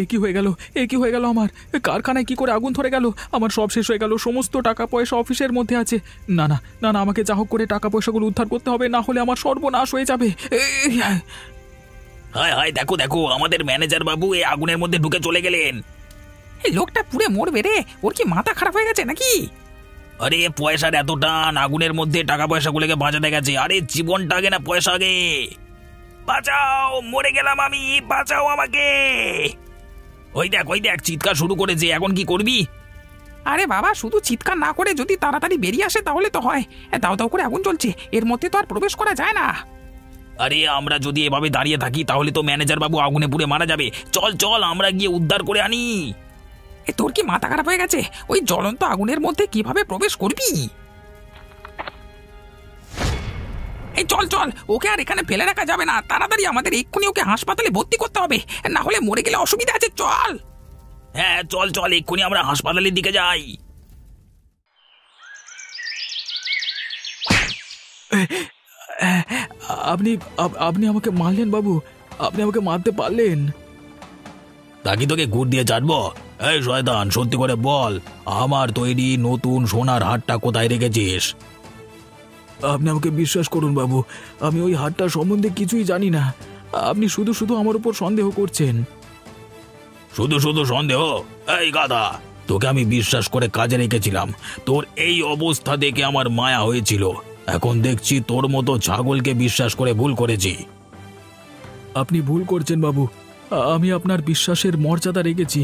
কি হয়ে গেল? কি হয়ে গেল আমার? কারখানায় কি করে আগুন ধরে গেল? আমার সব শেষ হয়ে গেল, সমস্ত টাকা পয়সা অফিসের মধ্যে আছে। না না না না, আমাকে যা হোক করে টাকা পয়সাগুলো উদ্ধার করতে হবে, না হলে আমার সর্বনাশ হয়ে যাবে। হায় হায়, দেখো দেখো, আমাদের ম্যানেজার বাবু এই আগুনের মধ্যে ঢুকে চলে গেলেন। এই লোকটা পুড়ে মরবে রে, ওর কি মাথা খারাপ হয়ে গেছে নাকি? আরে পয়সার এত টান, আগুনের মধ্যে টাকা পয়সাগুলোকে বাঁচাতে গেছে। আরে জীবনটা আগে না পয়সা আগে। বাঁচাও, মরে গেলাম আমি, বাঁচাও আমাকে। ওই দেখ চিৎকার শুরু করেছে, এখন কি করবি? আরে বাবা, শুধু চিৎকার না করে যদি তাড়াতাড়ি বেরিয়ে আসে তাহলে তো হয়। দাও দাও করে আগুন জ্বলছে, এর মধ্যে তো আর প্রবেশ করা যায় না। আরে আমরা যদি এভাবে দাঁড়িয়ে থাকি তাহলে তো ম্যানেজার বাবু আগুনে পুড়ে মারা যাবে। চল চল, আমরা গিয়ে উদ্ধার করে আনি। তোর কি মাথা খারাপ হয়ে গেছে? ওই জ্বলন্ত আগুনের মধ্যে কিভাবে প্রবেশ করবি? এই চল চল, ওকে আর এখানে ফেলে রাখা যাবে না। তাড়াতাড়ি আমাদের এক্ষুনি ওকে হাসপাতালে ভর্তি করতে হবে, না হলে মরে গেলে অসুবিধা আছে। চল। হ্যাঁ চল চল, এক্ষুনি আমরা হাসপাতালের দিকে যাই। আপনি আপনি আমাকে মারলেন বাবু, আপনি আমাকে মারতে পারলেন? তাকে তোকে গুড় দিয়ে চাটবো? এই শয়তান, সত্যি করে বল, আমার তৈরি নতুন সোনার হাটটা কোথায় রেখেছিস? আপনি আমাকে বিশ্বাস করুন বাবু, আমি ওই হাটটা সম্বন্ধে কিছুই জানি না। আপনি শুধু শুধু আমার উপর সন্দেহ করছেন। শুধু শুধু সন্দেহ? এই গাধা, তোকে আমি বিশ্বাস করে কাজে রেখেছিলাম, তোর এই অবস্থা দেখে আমার মায়া হয়েছিল। এখন দেখছি তোর মতো ছাগলকে বিশ্বাস করে ভুল করেছি। আপনি ভুল করছেন বাবু, আমি আপনার বিশ্বাসের মর্যাদা রেখেছি।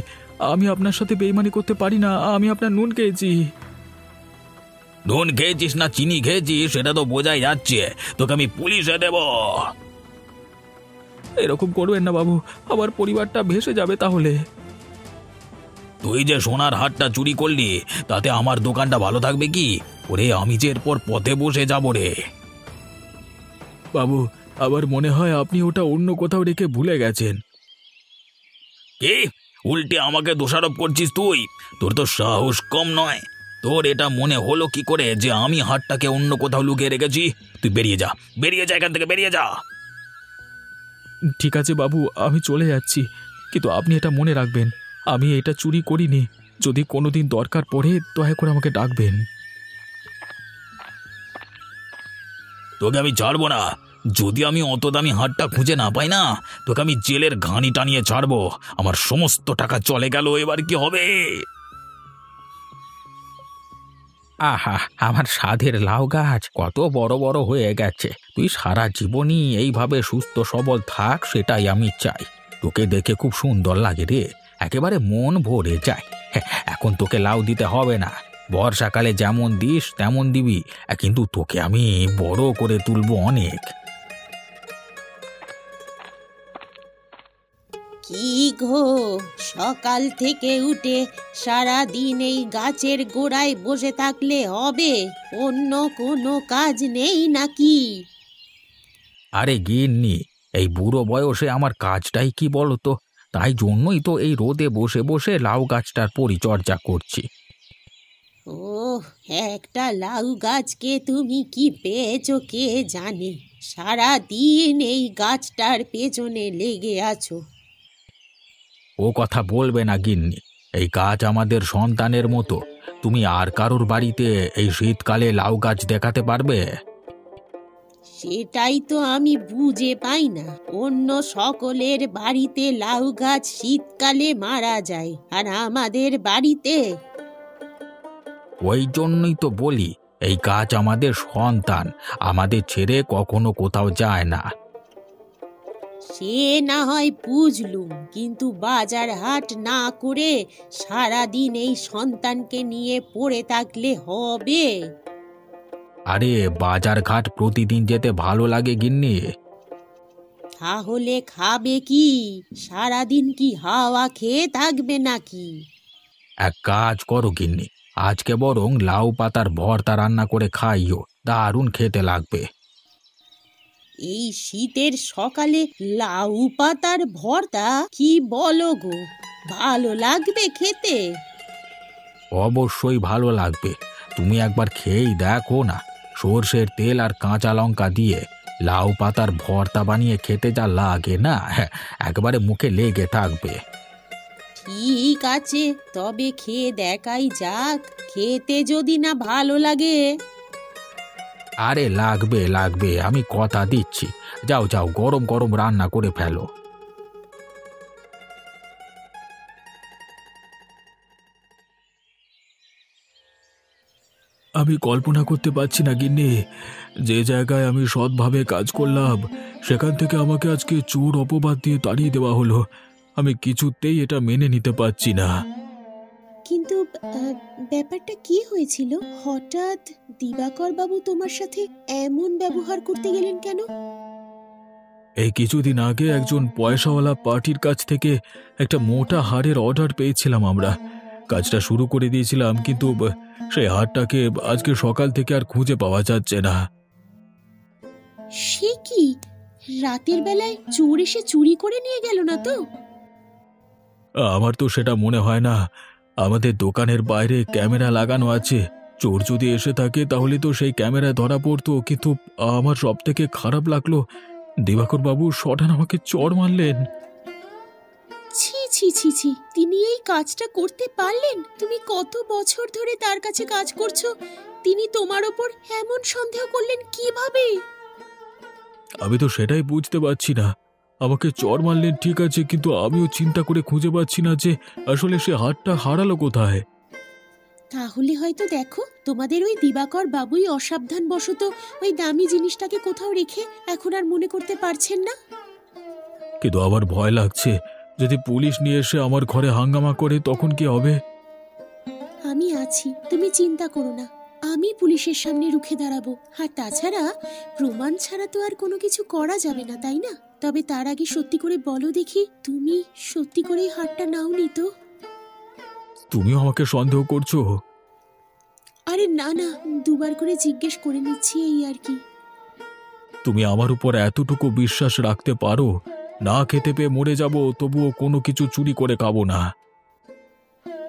আমি আপনার সাথে বেইমানি করতে পারি না। আমি আপনার নুন খেয়েছি। নুন খেয়েছিস না চিনি খেয়েছিস সেটা তো বোঝাই যাচ্ছে। তোকে আমি পুলিশে দেব। এরকম করবেন না বাবু, আমার পরিবারটা ভেসে যাবে তাহলে। তুই যে সোনার হাটটা চুরি করলি তাতে আমার দোকানটা ভালো থাকবে কি? ওরে, আমি যে এরপর পথে বসে যাব রে। বাবু, আবার মনে হয় আপনি ওটা অন্য কোথাও রেখে ভুলে গেছেন। কি উল্টে আমাকে দোষারোপ করছিস তুই? তোর তো সাহস কম নয়। তোর এটা মনে হলো কি করে যে আমি হাটটাকে অন্য কোথাও লুকিয়ে রেখেছি? তুই বেরিয়ে যা, বেরিয়ে যা এখান থেকে, বেরিয়ে যা। ঠিক আছে বাবু, আমি চলে যাচ্ছি, কিন্তু আপনি এটা মনে রাখবেন, আমি এটা চুরি করিনি। যদি কোনোদিন দরকার পড়ে দয়া করে আমাকে ডাকবেন। তোকে আমি ছাড়বো না। যদি আমি অত দামি হাটটা খুঁজে না পাই না, তোকে আমি জেলের ঘানি টানিয়ে ছাড়বো। আমার সমস্ত টাকা চলে গেল, এবার কি হবে? আহা, আমার সাধের লাউ গাছ কত বড় বড় হয়ে গেছে। তুই সারা জীবনই এইভাবে সুস্থ সবল থাক, সেটাই আমি চাই। তোকে দেখে খুব সুন্দর লাগে রে, একেবারে মন ভরে যায়। এখন তোকে লাউ দিতে হবে না, বর্ষাকালে যেমন দিস তেমন দিবি, কিন্তু তোকে আমি বড় করে তুলবো অনেক। কি গো, সকাল থেকে উঠে সারা দিন এই গাছের গোড়ায় বসে থাকলে হবে? অন্য কোনো কাজ নেই নাকি? আরে গিন্নি, এই বুড়ো বয়সে আমার কাজটাই কি বলতো? তাই জন্যই তো এই রোদে বসে বসে লাউ গাছটার পরিচর্যা করছি। ও, একটা লাউ গাছকে তুমি কি পেয়েছো কে জানে, সারা দিন এই গাছটার পেছনে লেগে আছো। ও কথা বলবে না গিন্নি, এই গাছ আমাদের সন্তানের মতো। তুমি আর কারোর বাড়িতে এই শীতকালে লাউ গাছ দেখাতে পারবে? সেটাই তো আমি বুঝে পাই না। অন্য সকলের বাড়িতে লাউ গাছ শীতকালে মারা যায়, আর আমাদের বাড়িতে? ওই জন্যই তো বলি, এই গাছ আমাদের সন্তান, আমাদের ছেড়ে কখনো কোথাও যায় না। সে না হয় বুঝলুম, কিন্তু বাজার হাট না করে সারাদিন এই সন্তানকে নিয়ে পড়ে থাকলে হবে? আরে বাজার ঘাট প্রতিদিন যেতে ভালো লাগে গিন্নি। তাহলে খাবে কি? সারাদিন কি হাওয়া খেয়ে থাকবে নাকি? এক কাজ করো গিন্নি, আজকে বরং লাউ পাতার ভর্তা রান্না করে খাইও, দারুণ খেতে লাগবে। এই শীতের সকালে লাউ পাতার ভর্তা? কি বলো গো, ভালো লাগবে খেতে? অবশ্যই ভালো লাগবে, তুমি একবার খেয়েই দেখো না। সর্ষের তেল আর কাঁচা লঙ্কা দিয়ে লাউ পাতার ভর্তা বানিয়ে খেতে যা লাগে না, একেবারে মুখে লেগে থাকবে। ঠিক আছে, তবে খেয়ে দেখাই যাক, খেতে যদি না ভালো লাগে। আরে লাগবে লাগবে, আমি কথা দিচ্ছি। যাও যাও, গরম গরম রান্না করে ফেলো। আমি কল্পনা করতে পারছি না গিন্নি, যে জায়গায় আমি সৎভাবে কাজ করলাম সেখান থেকে আমাকে আজকে চোর অপবাদ দিয়ে তাড়িয়ে দেওয়া হলো। আমি কিছুতেই এটা মেনে নিতে পারছি না। কিন্তু ব্যাপারটা কি হয়েছিল? হঠাৎ দিবাকর বাবু তোমার সাথে এমন ব্যবহার করতে গেলেন কেন? এই কিছুদিন আগে একজন পয়সাওয়ালা পার্টির কাছ থেকে একটা মোটা হারের অর্ডার পেয়েছিলাম আমরা। কাজটা শুরু করে দিয়েছিলাম, কিন্তু সেই হারটাকে আজকে সকাল থেকে আর খুঁজে পাওয়া যাচ্ছে না। সে কি, রাতের বেলায় চোর এসে চুরি করে নিয়ে গেল না তো? আমার তো সেটা মনে হয় না। আমাদের দোকানের বাইরে ক্যামেরা লাগানো আছে, চোর যদি এসে থাকে তাহলে তো সেই ক্যামেরায় ধরা পড়তো। কিন্তু আমার সব থেকে খারাপ লাগলো, দিবাকর বাবু সডান আমাকে চড় মারলেন। ছি ছি ছি ছি, তিনি এই কাজটা করতে পারলেন? তুমি কত বছর ধরে তার কাছে কাজ করছো, তিনি তোমার ওপর এমন সন্দেহ করলেন কিভাবে? আমি তো সেটাই বুঝতে পারছি না। আমাকে চড় মারলেন ঠিক আছে, কিন্তু আমিও চিন্তা করে খুঁজে পাচ্ছি না যে আসলে সে হাতটা হারালো কোথায়। তাহলে হয়তো দেখো, তোমাদের ওই দিবাকর বাবুই অসাবধান বশত ওই দামি জিনিসটাকে কোথাও রেখে এখন আর মনে করতে পারছেন না। কিন্তু আমার ভয় লাগছে, যদি পুলিশ নিয়ে এসে আমার ঘরে হাঙ্গামা করে তখন কি হবে? আমি আছি, তুমি চিন্তা করো না। আমি পুলিশের সামনে রুখে দাঁড়াবো। আর তাছাড়া প্রমাণ ছাড়া তো আর কোনো কিছু করা যাবে না, তাই না? তবে তার আগে সত্যি করে বলো দেখি, তুমি সত্যি করেই হারটা নাওনি তো? তুমিও আমাকে সন্দেহ করছো? আরে না না, দুবার করে জিজ্ঞেস করে নিচ্ছি, এই আর কি। তুমি আমার উপর এতটুকু বিশ্বাস রাখতে পারো? না খেতে পেয়ে মরে যাব, তবুও কোনো কিছু চুরি করে খাবো না।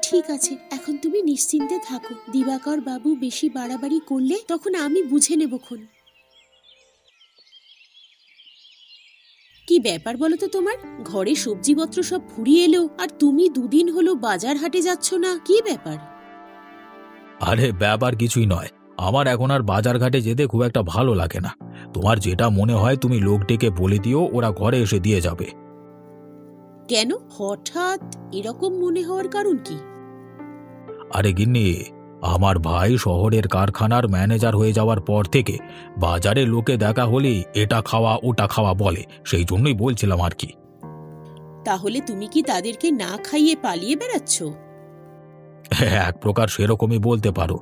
ঠিক আছে, এখন তুমি নিশ্চিন্তে থাকো। দিবাকর বাবু বেশি বাড়াবাড়ি করলে তখন আমি বুঝে নেবক্ষণ। কি ব্যাপার বলো তো তোমার? ঘরে সবজিপত্র সব ফুরিয়ে এলো, আর তুমি দুদিন হলো বাজার হাটে যাচ্ছ না, কি ব্যাপার? আরে ব্যাপার কিছুই নয়, আমার এখন আর বাজার ঘাটে যেতে খুব একটা ভালো লাগে না। তোমার যেটা মনে হয় তুমি লোক ডেকে বলে দিও, ওরা ঘরে এসে দিয়ে যাবে। কেন হঠাৎ এরকম মনে হওয়ার কারণ কি? আরে গিন্নি, আমার ভাই শহরের কারখানার ম্যানেজার হয়ে যাওয়ার পর থেকে বাজারে লোকে দেখা হলে এটা খাওয়া ওটা খাওয়া বলে, সেই জন্যই বলছিলাম আর কি। তাহলে তুমি কি তাদেরকে না খাইয়ে পালিয়ে বেড়াচ্ছ? এক প্রকার সেরকমই বলতে পারো।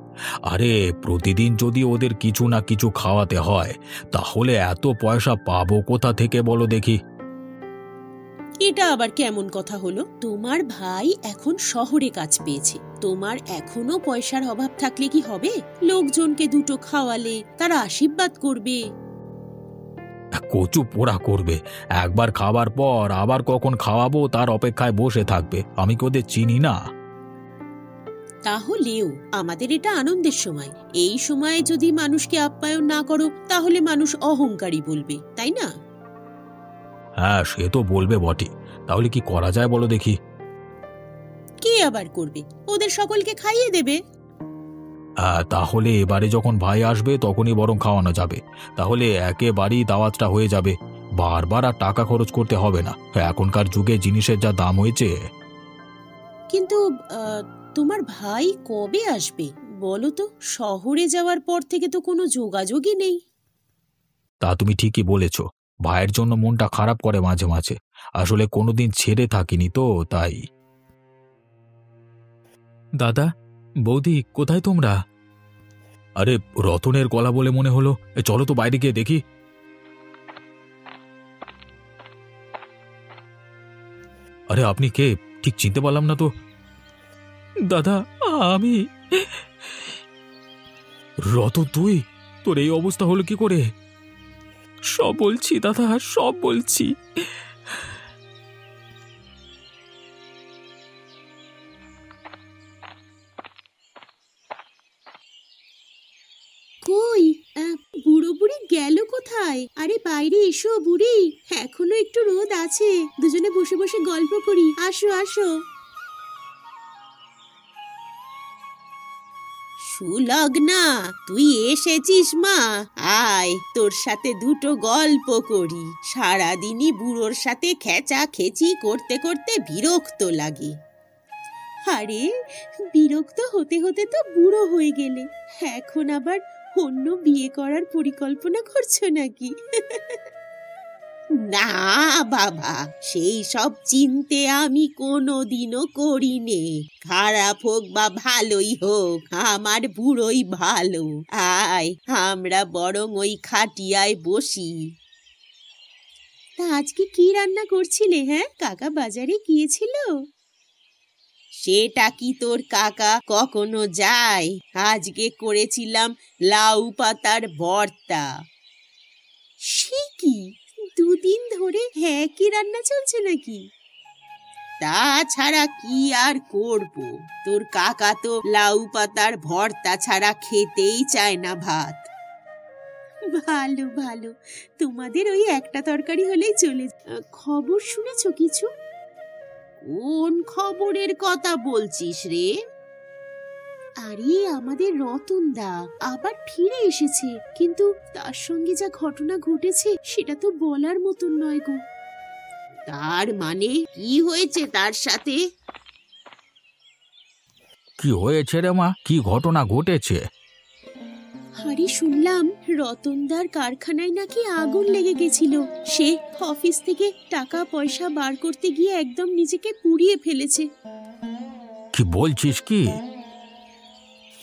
আরে প্রতিদিন যদি ওদের কিছু না কিছু খাওয়াতে হয়, তাহলে এত পয়সা পাবো কোথা থেকে বলো দেখি? এটা আবার কেমন কথা হলো? তোমার ভাই এখন শহরে কাজ পেয়েছে, তোমার এখনো পয়সার অভাব থাকলে কি হবে? লোকজনকে দুটো খাওয়ালে তারা আশীর্বাদ করবে। কচু পোড়া করবে, একবার খাবার পর আবার কখন খাওয়াবো তার অপেক্ষায় বসে থাকবে। আমি কি ওদের চিনি না? তাহলেও আমাদের এটা আনন্দের সময়, এই সময়ে যদি মানুষকে আপ্যায়ন না করো তাহলে মানুষ অহংকারী বলবে, তাই না? হ্যাঁ, সে তো বলবে বটে। তাহলে কি করা যায় বলো দেখি? কি আবার করবে? ওদের সকলকে খাইয়ে দেবে। তাহলে এবারে যখন ভাই আসবে তখনই বরং খাওয়ানো যাবে। তাহলে একেবারেই দাওয়াতটা হয়ে যাবে, বারবার আর টাকা খরচ করতে হবে না। এখনকার যুগে জিনিসের যা দাম হয়েছে। কিন্তু তোমার ভাই কবে আসবে বলো তো? শহরে যাওয়ার পর থেকে তো কোনো যোগাযোগই নেই। তা তুমি ঠিকই বলেছ, ভাইয়ের জন্য মনটা খারাপ করে মাঝে মাঝে। আসলে কোনোদিন ছেড়ে থাকিনি তো, তাই। দাদা, বৌদি, কোথায় তোমরা? আরে রতনের গলা বলে মনে হলো, চলো তো বাইরে গিয়ে দেখি। আরে আপনি কে? ঠিক চিনতে পারলাম না তো। দাদা, আমি। রতন তুই? তোর এই অবস্থা হলো কি করে? সব বলছি দাদা, সব বলছি। কই, বুড়ো বুড়ি গেল কোথায়? আরে বাইরে এসো বুড়ি, এখনো একটু রোদ আছে, দুজনে বসে বসে গল্প করি, আসো আসো। সুলগ্না, তুই এসেছিস মা? আয়, তোর সাথে দুটো গল্প করি। সারাদিনই বুড়োর সাথে খেচা খেচি করতে করতে বিরক্ত লাগে। আরে, বিরক্ত হতে হতে তো বুড়ো হয়ে গেলে, এখন আবার অন্য বিয়ে করার পরিকল্পনা করছো নাকি? না বাবা, সেই সব চিনতে আমি কোনোদিনও করিনে। খারাপ হোক বা ভালোই হোক, আমার বুড়োই ভালো। আয়, আমরা বরং ওই খাটিয়ায় বসি। তা আজকে কি রান্না করছিলে? হ্যাঁ, কাকা বাজারে গিয়েছিল? সেটা কি তোর কাকা কখনো যায়? আজকে করেছিলাম লাউ পাতার ভর্তা। সে কি, দুদিন ধরে একই রান্না চলছে নাকি? তাছাড়া কি আর করব, তোর কাকা তো লাউ পাতার ভর্তা ছাড়া খেতেই চায় না ভাত। ভালো ভালো, তোমাদের ওই একটা তরকারি হলেই চলে। খবর শুনেছো কিছু? কোন খবরের কথা বলছিস রে? আরে, আমাদের রতনদা আবার ফিরে এসেছে, কিন্তু তার সঙ্গে যা ঘটনা ঘটেছে সেটা তো বলার মতন নয় গো। তার মানে কি হয়েছে তার সাথে? কি হয়েছে রে মা? কি ঘটনা ঘটেছে? আরে, শুনলাম রতনদার কারখানায় নাকি আগুন লেগে গেছিল। সে অফিস থেকে টাকা পয়সা বার করতে গিয়ে একদম নিজেকে পুড়িয়ে ফেলেছে। কি বলছিস কি?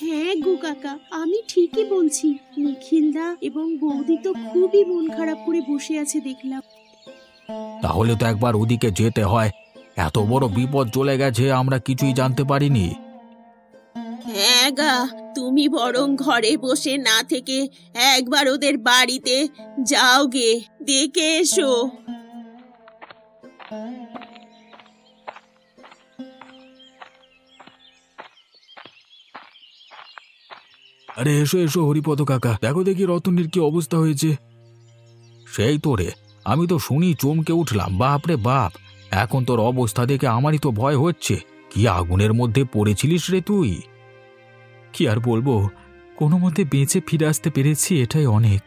হ্যাঁ গো কাকা, আমি ঠিকই বলছি। নিখিলদা এবং বৌদি তো খুবই মন খারাপ করে বসে আছে দেখলাম। তাহলে তো একবার ওদিকে যেতে হয়। এত বড় বিপদ চলে গেছে, আমরা কিছুই জানতে পারিনি। হ্যাঁ গা, তুমি বরং ঘরে বসে না থেকে একবার ওদের বাড়িতে যাও গে, দেখে এসো। আরে এসো এসো হরিপদ কাকা, দেখো দেখি রতনের কি অবস্থা হয়েছে। সেই তো রে, আমি তো শুনি চমকে উঠলাম। বাপরে বাপ, এখন তোর অবস্থা দেখে আমারই তো ভয় হচ্ছে। কি আগুনের মধ্যে পড়েছিলিস রে তুই? কি আর বলবো, কোনো মতে বেঁচে ফিরে আসতে পেরেছি, এটাই অনেক।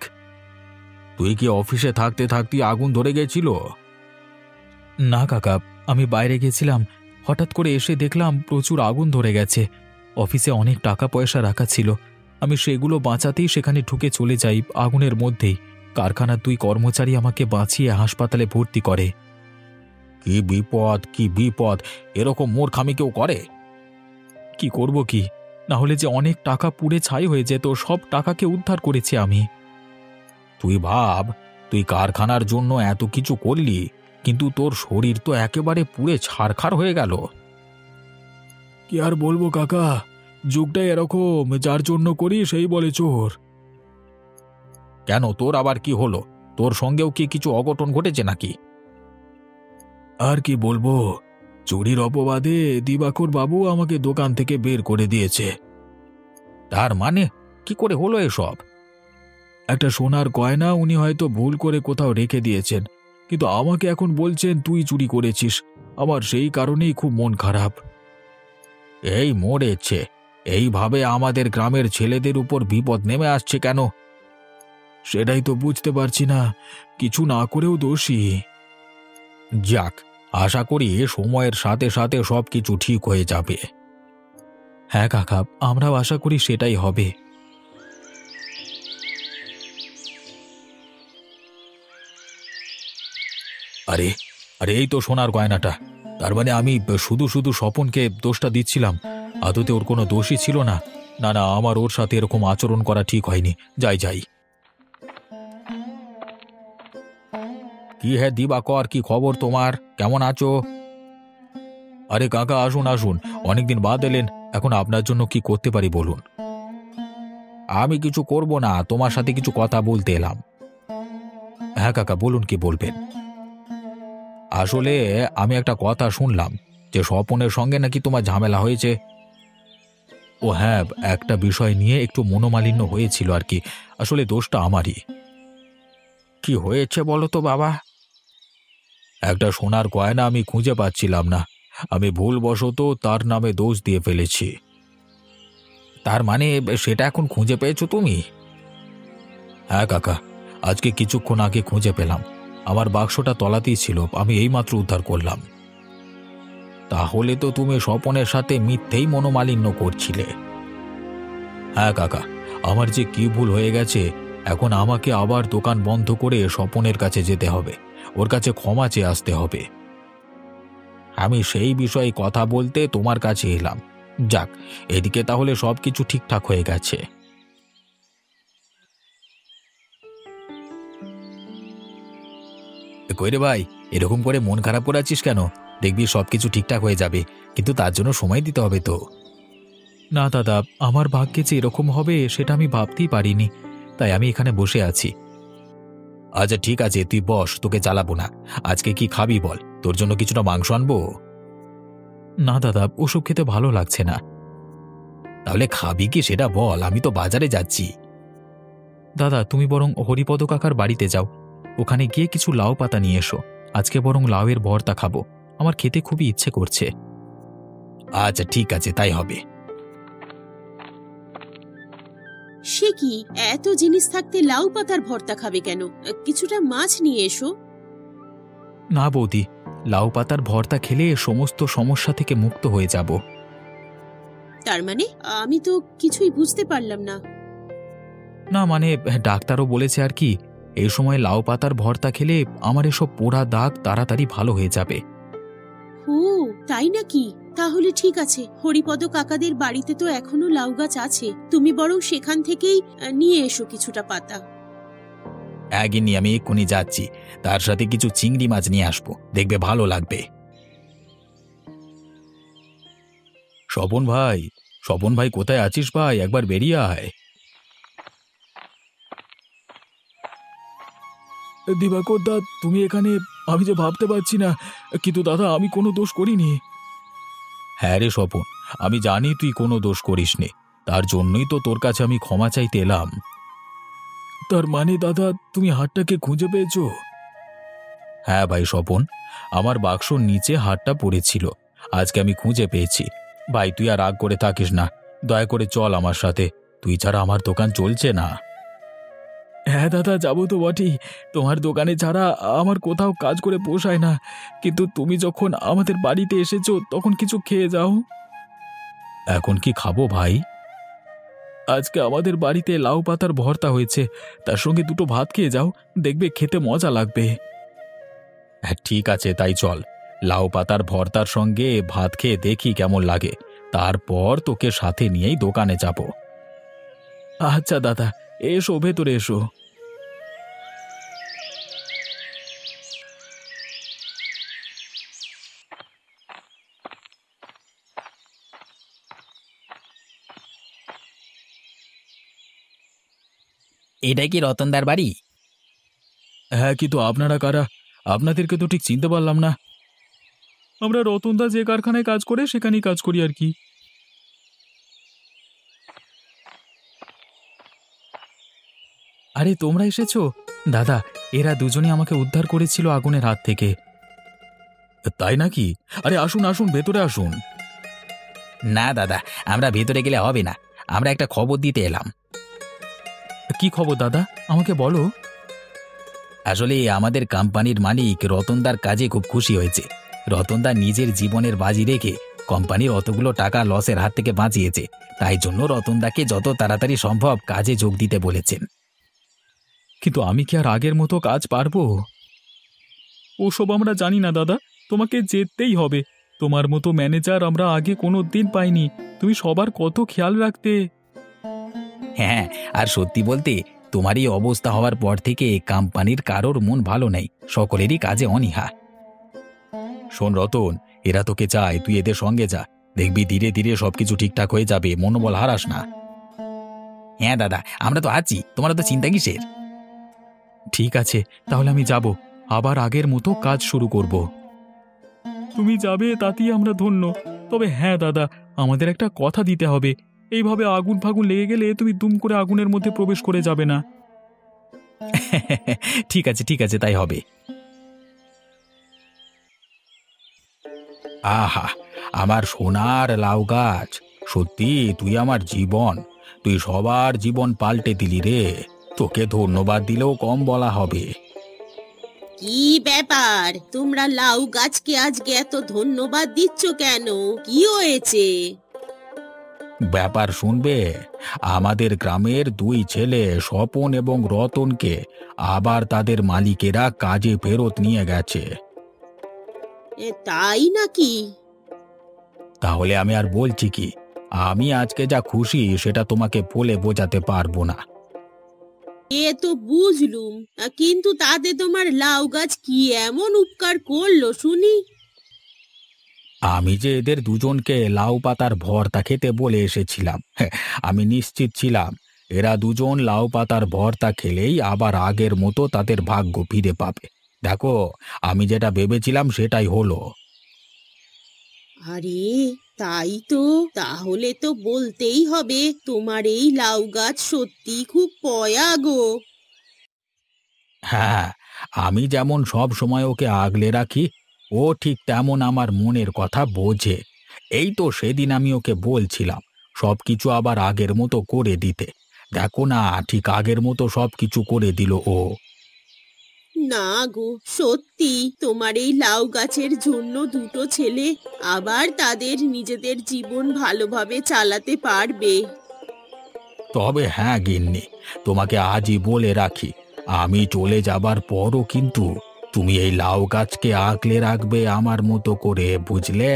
তুই কি অফিসে থাকতে থাকতে আগুন ধরে গেছিল? না কাকা, আমি বাইরে গেছিলাম, হঠাৎ করে এসে দেখলাম প্রচুর আগুন ধরে গেছে। অফিসে অনেক টাকা পয়সা রাখা ছিল, আমি সেগুলো বাঁচাতেই সেখানে ঢুকে চলে যাই আগুনের মধ্যেই। কারখানার 2 কর্মচারী আমাকে বাঁচিয়ে হাসপাতালে ভর্তি করে। কি বিপদ, কি বিপদ! এরকম মূর্খামি কেউ করে? কি করব, কি না হলে যে অনেক টাকা পুড়ে ছাই হয়ে যেত, সব টাকাকে উদ্ধার করেছি আমি। তুই ভাব, তুই কারখানার জন্য এত কিছু করলি, কিন্তু তোর শরীর তো একেবারে পুড়ে ছারখার হয়ে গেল। কি আর বলবো কাকা, যুগটাই এরকম, যার জন্য করি সেই বলে চোর। কেন, তোর আবার কি হলো? তোর সঙ্গেও কি কিছু অঘটন ঘটেছে নাকি? আর কি বলবো, চুরির অপবাদে দিবাকর বাবু আমাকে দোকান থেকে বের করে দিয়েছে। তার মানে কি করে হলো এসব? একটা সোনার গয়না উনি হয়তো ভুল করে কোথাও রেখে দিয়েছেন, কিন্তু আমাকে এখন বলছেন তুই চুরি করেছিস। আমার সেই কারণেই খুব মন খারাপ। এই মরেছে, এইভাবে আমাদের গ্রামের ছেলেদের উপর বিপদ নেমে আসছে কেন? সেটাই তো বুঝতে পারছি না, কিছু না করেও দোষী। যাক, আশা করি সময়ের সাথে সাথে সবকিছু ঠিক হয়ে যাবে। হ্যাঁ কাকা, আমরাও আশা করি সেটাই হবে। আরে আরে, এই তো সোনার গয়নাটা। তার মানে আমি শুধু শুধু স্বপনকে দোষটা দিচ্ছিলাম, আদতে ওর কোনো দোষই ছিল না। না না, আমার ওর সাথে এরকম আচরণ করা ঠিক হয়নি। যাই যাই। কি হে দিবাকর, কি খবর তোমার? কেমন আছো? আরে কাকা, আসুন আসুন, অনেকদিন বাদ এলেন। এখন আপনার জন্য কি করতে পারি বলুন? আমি কিছু করব না, তোমার সাথে কিছু কথা বলতে এলাম। হ্যাঁ কাকা, বলুন, কি বলবেন? আসলে আমি একটা কথা শুনলাম যে স্বপনের সঙ্গে নাকি তোমার ঝামেলা হয়েছে। ও হ্যাঁ, একটা বিষয় নিয়ে একটু মনোমালিন্য হয়েছিল আর কি। আসলে দোষটা আমারই। কি হয়েছে বলো তো বাবা? একটা সোনার গয়না আমি খুঁজে পাচ্ছিলাম না, আমি ভুলবশত তার নামে দোষ দিয়ে ফেলেছি। তার মানে সেটা এখন খুঁজে পেয়েছো তুমি? হ্যাঁ কাকা, আজকে কিছুক্ষণ আগে খুঁজে পেলাম। আমার বাক্সটা তলাতেই ছিল, আমি এইমাত্র উদ্ধার করলাম। তাহলে তো তুমি স্বপনের সাথে মিথ্যেই মনোমালিন্য করছিলে। হ্যাঁ কাকা, আমার যে কি ভুল হয়ে গেছে, এখন আমাকে আবার দোকান বন্ধ করে স্বপনের কাছে যেতে হবে, ওর কাছে ক্ষমা চেয়ে আসতে হবে। আমি সেই বিষয়ে কথা বলতে তোমার কাছে এলাম। যাক, এদিকে তাহলে সবকিছু ঠিকঠাক হয়ে গেছে। কইরে ভাই, এরকম করে মন খারাপ করে আছিস কেন? দেখবি সবকিছু ঠিকঠাক হয়ে যাবে, কিন্তু তার জন্য সময় দিতে হবে তো। না দাদা, আমার ভাগ্যে যে এরকম হবে সেটা আমি ভাবতেই পারিনি, তাই আমি এখানে বসে আছি। আচ্ছা ঠিক আছে, তুই বস, তোকে জ্বালাবো না। আজকে কি খাবি বল, তোর জন্য কিছুটা মাংস আনবো? না দাদা, ওসব খেতে ভালো লাগছে না। তাহলে খাবি কি সেটা বল, আমি তো বাজারে যাচ্ছি। দাদা, তুমি বরং হরিপদ কাকার বাড়িতে যাও, ওখানে গিয়ে কিছু লাউ পাতা নিয়ে এসো। আজকে বরং লাউয়ের ভর্তা খাবো, আমার খেতে খুবই ইচ্ছে করছে। আচ্ছা ঠিক আছে, তাই হবে। সে কি, এত জিনিস থাকতে লাউ পাতার ভর্তা খাবে কেন? কিছুটা মাছ নিয়ে এসো। না বৌদি, লাউ পাতার ভর্তা খেলে সমস্ত সমস্যা থেকে মুক্ত হয়ে যাব। তার মানে আমি তো কিছুই বুঝতে পারলাম না। না মানে ডাক্তারও বলেছে আর কি, এই সময় লাউ পাতার ভর্তা খেলে আমার এসব পোড়া দাগ তাড়াতাড়ি ভালো হয়ে যাবে। ও তাই নাকি? তাহলে ঠিক আছে, হরিপদ কাকাদের বাড়িতে তো এখনো লাউ গাছ আছে, তুমি বরং সেখান থেকেই নিয়ে এসো কিছুটা পাতা। একদিনই আমি এক্ষুনি যাচ্ছি, তার সাথে কিছু চিংড়ি মাছ নিয়ে আসবো, দেখবে ভালো লাগবে। স্বপন ভাই, স্বপন ভাই কোথায় আছিস ভাই? একবার বেরিয়ে আয়। দিবাকর দা, তুমি এখানে? আমি যে ভাবতে পারছি না, কিন্তু দাদা আমি কোনো দোষ করিনি। হ্যাঁ রে স্বপন, আমি জানি তুই কোনো দোষ করিসনি, তার জন্যই তো তোর কাছে আমি ক্ষমা চাইতে এলাম। তার মানে দাদা, তুমি হাতটাকে খুঁজে পেয়েছো? হ্যাঁ ভাই স্বপন, আমার বাক্সর নিচে হাতটা পড়েছিল, আজকে আমি খুঁজে পেয়েছি। ভাই তুই আর রাগ করে থাকিস না, দয়া করে চল আমার সাথে, তুই ছাড়া আমার দোকান চলছে না। হ্যাঁ দাদা, যাবো তো বটেই, তোমার দোকানে ছাড়া আমার কোথাও কাজ করে পোষায় না, কিন্তু তুমি যখন আমাদের বাড়িতে এসেছো তখন কিছু খেয়ে যাও। এখন কি খাবো ভাই? আজকে আমাদের বাড়িতে লাউ পাতার ভর্তা হয়েছে, তার সঙ্গে দুটো ভাত খেয়ে যাও, দেখবে খেতে মজা লাগবে। হ্যাঁ ঠিক আছে, তাই চল, লাউ পাতার ভর্তার সঙ্গে ভাত খেয়ে দেখি কেমন লাগে, তারপর তোকে সাথে নিয়েই দোকানে যাব। আচ্ছা দাদা, এসো ভেতরে এসো। এটাই কি রতনদার বাড়ি? হ্যাঁ, কিন্তু আপনারা কারা? আপনাদেরকে তো ঠিক চিনতে পারলাম না। আমরা রতনদা যে কারখানায় কাজ করে সেখানেই কাজ করি আর কি। আরে তোমরা এসেছো? দাদা, এরা দুজনে আমাকে উদ্ধার করেছিল আগুনের হাত থেকে। তাই নাকি? আরে আসুন আসুন, ভেতরে আসুন। না দাদা, আমরা ভেতরে গেলে হবে না, আমরা একটা খবর দিতে এলাম। কি খবর দাদা, আমাকে বলো। আসলে আমাদের কোম্পানির মালিক রতনদার কাজে খুব খুশি হয়েছে। রতনদা নিজের জীবনের বাজি রেখে কোম্পানির অতগুলো টাকা লসের হাত থেকে বাঁচিয়েছে, তাই জন্য রতনদাকে যত তাড়াতাড়ি সম্ভব কাজে যোগ দিতে বলেছেন। কিন্তু আমি কি আর আগের মতো কাজ পারবো? ওসব আমরা জানি না দাদা, তোমাকে যেতেই হবে। তোমার মতো ম্যানেজার আমরা আগে কোনো দিন পাইনি, তুমি সবার কত খেয়াল রাখতে। হ্যাঁ, আর সত্যি বলতে তোমার এই অবস্থা হওয়ার পর থেকে কোম্পানির কারোর মন ভালো নেই, সকলেরই কাজে অনীহা। শোন রতন, এরা তোকে চায়, তুই এদের সঙ্গে যা, দেখবি ধীরে ধীরে সবকিছু ঠিকঠাক হয়ে যাবে, মনোবল হারাস না। হ্যাঁ দাদা, আমরা তো আছি, তোমার তো চিন্তা কিসের? ঠিক আছে, তাহলে আমি যাব, আবার আগের মতো কাজ শুরু করব। তুমি যাবে তাতেই আমরা ধন্য। তবে হ্যাঁ দাদা, আমাদের একটা কথা দিতে হবে, এইভাবে আগুন ফাগুন লেগে গেলে তুমি দুম করে আগুনের মধ্যে প্রবেশ করে যাবে না। ঠিক আছে ঠিক আছে, তাই হবে। আহা, আমার সোনার লাউ গাছ, সত্যি তুই আমার জীবন, তুই সবার জীবন পাল্টে দিলি রে। তোকে ধন্যবাদ দিলেও কম বলা হবে। কি ব্যাপার, তোমরা লাউ গাছকে আজকে এত ধন্যবাদ দিচ্ছ কেন? কি হয়েছে? ব্যাপার শুনবে, আমাদের গ্রামের দুই ছেলে স্বপন এবং রতনকে আবার তাদের মালিকেরা কাজে ফেরত নিয়ে গেছে। তাই নাকি? তাহলে আমি আর বলছি কি, আমি আজকে যা খুশি সেটা তোমাকে বলে বোঝাতে পারবো না। এ তো বুঝলুম, কিন্তু তাতে তোমার লাউ গাছ কি এমন উপকার করলো শুনি? আমি যে এদের দুজনকে লাউ পাতার ভর্তা খেতে বলে এসেছিলাম, আমি নিশ্চিত ছিলাম এরা দুজন লাউ পাতার ভর্তা খেলেই আবার আগের মতো তাদের ভাগ্য ফিরে পাবে। দেখো, আমি যেটা ভেবেছিলাম সেটাই হলো। আরে তাই তো, তাহলে তো বলতেই হবে তোমার এই লাউ গাছ সত্যি খুব পয়া গো। হ্যাঁ, আমি যেমন সব সময় ওকে আগলে রাখি, ও ঠিক তেমন আমার মনের কথা বোঝে। এই তো সেদিন আমি ওকে বলছিলাম সবকিছু আবার আগের মতো করে দিতে। দেখো না, ঠিক আগের মতো সবকিছু করে দিল ও। না গো, সত্যি তোমার এই লাউ গাছের জন্য দুটো ছেলে আবার তাদের নিজেদের জীবন ভালোভাবে চালাতে পারবে। তবে হ্যাঁ গিন্নি, তোমাকে আজই বলে রাখি, আমি চলে যাবার পরও কিন্তু তুমি এই লাউ গাছকে আগলে রাখবে আমার মতো করে, বুঝলে?